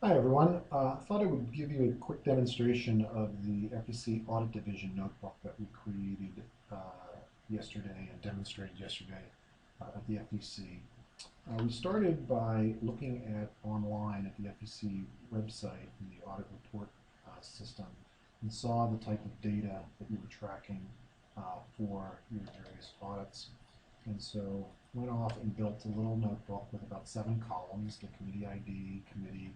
Hi everyone. I thought I would give you a quick demonstration of the FEC Audit Division notebook that we created yesterday and demonstrated yesterday at the FEC. We started by looking at online at the FEC website in the audit report system and saw the type of data that you were tracking for your various audits. And so went off and built a little notebook with about 7 columns: the committee ID, committee,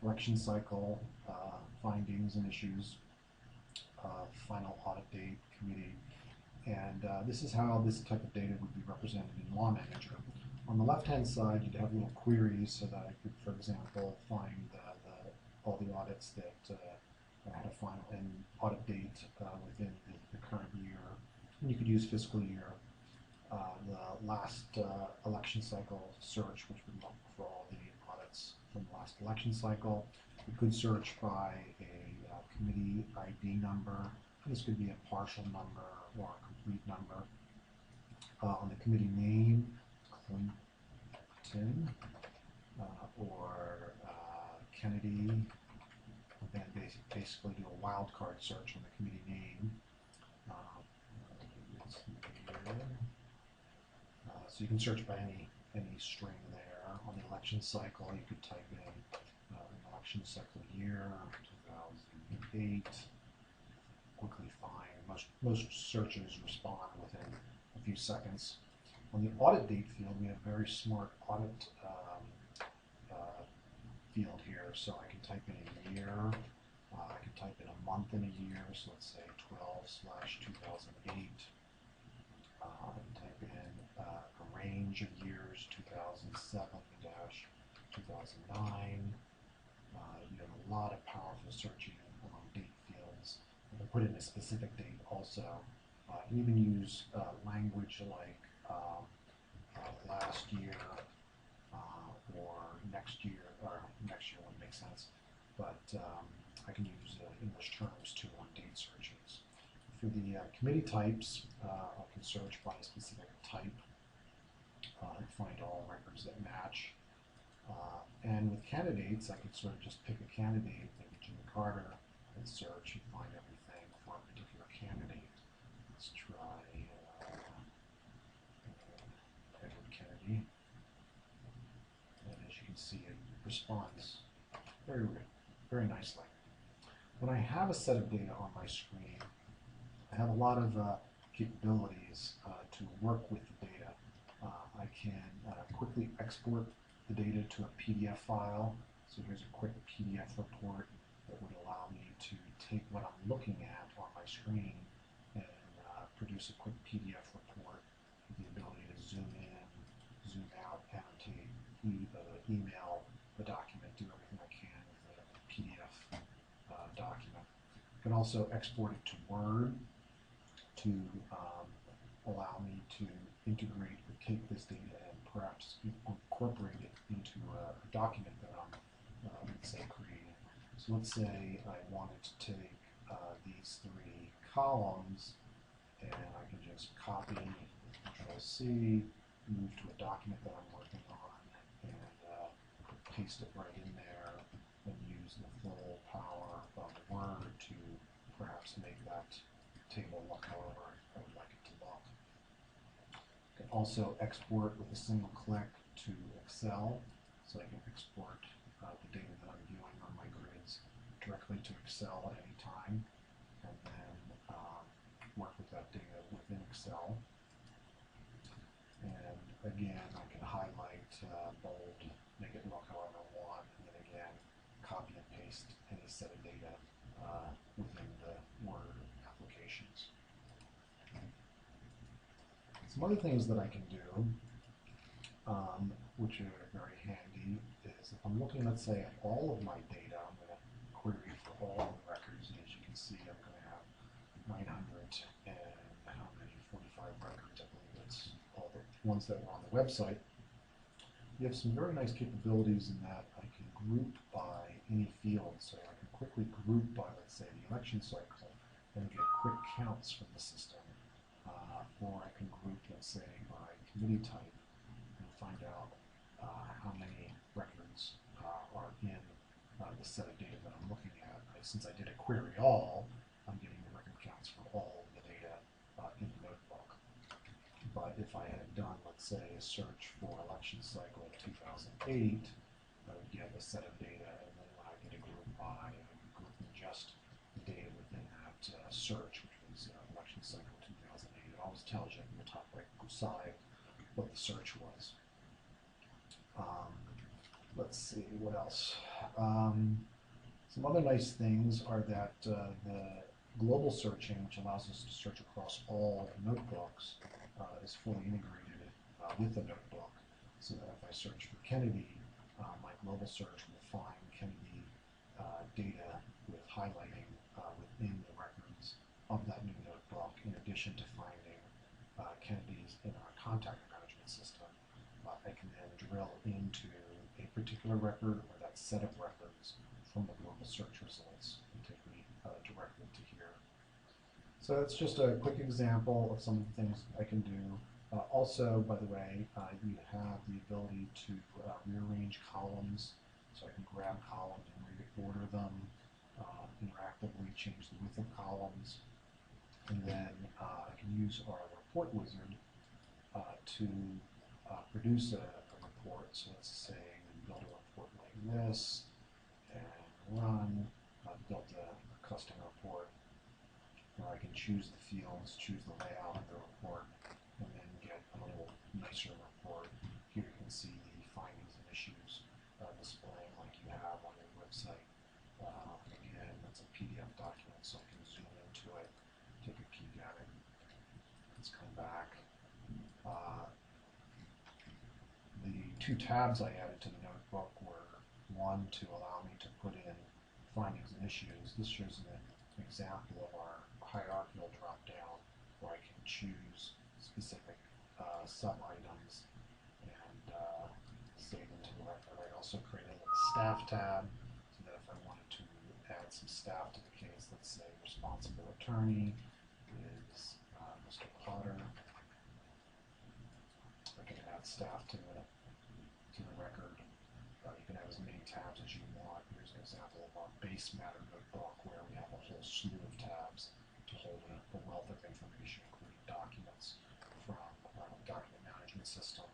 election cycle, findings and issues, final audit date, committee. And this is how this type of data would be represented in LawManager. On the left-hand side, you'd have little queries so that I could, for example, find all the audits that had a final and audit date within the current year. And you could use fiscal year. The last election cycle search, which would look for all the audits from the last election cycle. You could search by a committee ID number. This could be a partial number or a complete number. On the committee name, Clinton or Kennedy, and then basically do a wildcard search on the committee name. So you can search by any string there. On the election cycle, you could type in an election cycle year, 2008. Quickly find. Most searches respond within a few seconds. On the audit date field, we have a very smart audit field here. So I can type in a year. I can type in a month in a year. So let's say 12/2008. I can type in a range of years, 2007-2009. You have a lot of powerful searching on date fields. You can put in a specific date also. You can even use language like last year or next year wouldn't make sense. But I can use English terms too on date searches. For the committee types, I can search by a specific type and find all records that match. And with candidates, I could sort of just pick a candidate, like Jimmy Carter, and search and find everything for a particular candidate. Let's try Edward Kennedy. And as you can see, it responds very, very nicely. When I have a set of data on my screen, I have a lot of capabilities to work with the data. I can quickly export the data to a PDF file. So here's a quick PDF report that would allow me to take what I'm looking at on my screen and produce a quick PDF report with the ability to zoom in, zoom out, annotate, email the document, do everything I can with a PDF document. I can also export it to Word to allow me to integrate or take this data and perhaps incorporate it into a document that I'm, let's say, creating. So let's say I wanted to take these 3 columns, and I can just copy, Control-C, move to a document that I'm working on, and paste it right in there, and use the full power of Word to perhaps make that table look however I would like it to look. I can also export with a single click to Excel, so I can export the data that I'm viewing on my grids directly to Excel at any time, and then work with that data within Excel. And again, I can highlight, bold, make it look however I want, and then again, copy and paste any set of data within the Word applications. Some other things that I can do, which are very handy, is if I'm looking, let's say, at all of my data, I'm going to query for all the records, and as you can see, I'm going to have 900 and how many, 45 records, I believe it's all the ones that were on the website. You have some very nice capabilities in that I can group by any field, so I can quickly group by, let's say, the election cycle and get quick counts from the system. Or I can group, let's say, by committee type and find out how many records are in the set of data that I'm looking at. Since I did a query all, I'm getting the record counts for all the data in the notebook. But if I had done, let's say, a search for election cycle 2008, I would get a set of data, and then when I get a group by, I would group just the data within that search, which was election cycle 2008. It always tells you in the top right side what the search was. Let's see, what else? Some other nice things are that the global searching, which allows us to search across all notebooks, is fully integrated with the notebook, so that if I search for Kennedy, my global search will find Kennedy data with highlighting within the records of that new notebook, in addition to finding Kennedy's in our contact management system. I can then drill into a particular record or that set of records from the global search results and take me directly to here. So that's just a quick example of some of the things I can do. Also, by the way, you have the ability to rearrange columns, so I can grab columns and reorder them, interactively change the width of columns, and then I can use our report wizard to produce a report. So let's say we build a report like this, and run. I've built a custom report where I can choose the fields, choose the layout of the report, and then get a little nicer report. Here you can see the findings and issues displaying like you have on your website. Again, that's a PDF document, so I can zoom into it, take a peek at it. Let's come back. The two tabs I added to the notebook were one to allow me to put in findings and issues. This shows an example of our hierarchical drop-down where I can choose specific sub-items and save them to the record. I also created a little staff tab so that if I wanted to add some staff to the case, let's say responsible attorney is Mr. Potter. I can add staff to the record. You can have as many tabs as you want. Here's an example of our base matter notebook where we have a whole slew of tabs to hold a wealth of information, including documents from document management system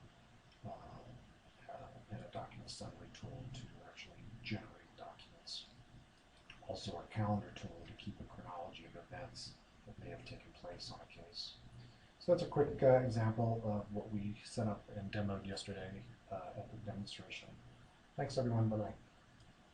and a document summary tool to actually generate documents. Also our calendar tool to keep a chronology of events that may have taken place on a case. So that's a quick example of what we set up and demoed yesterday at the demonstration. Thanks everyone, bye-bye.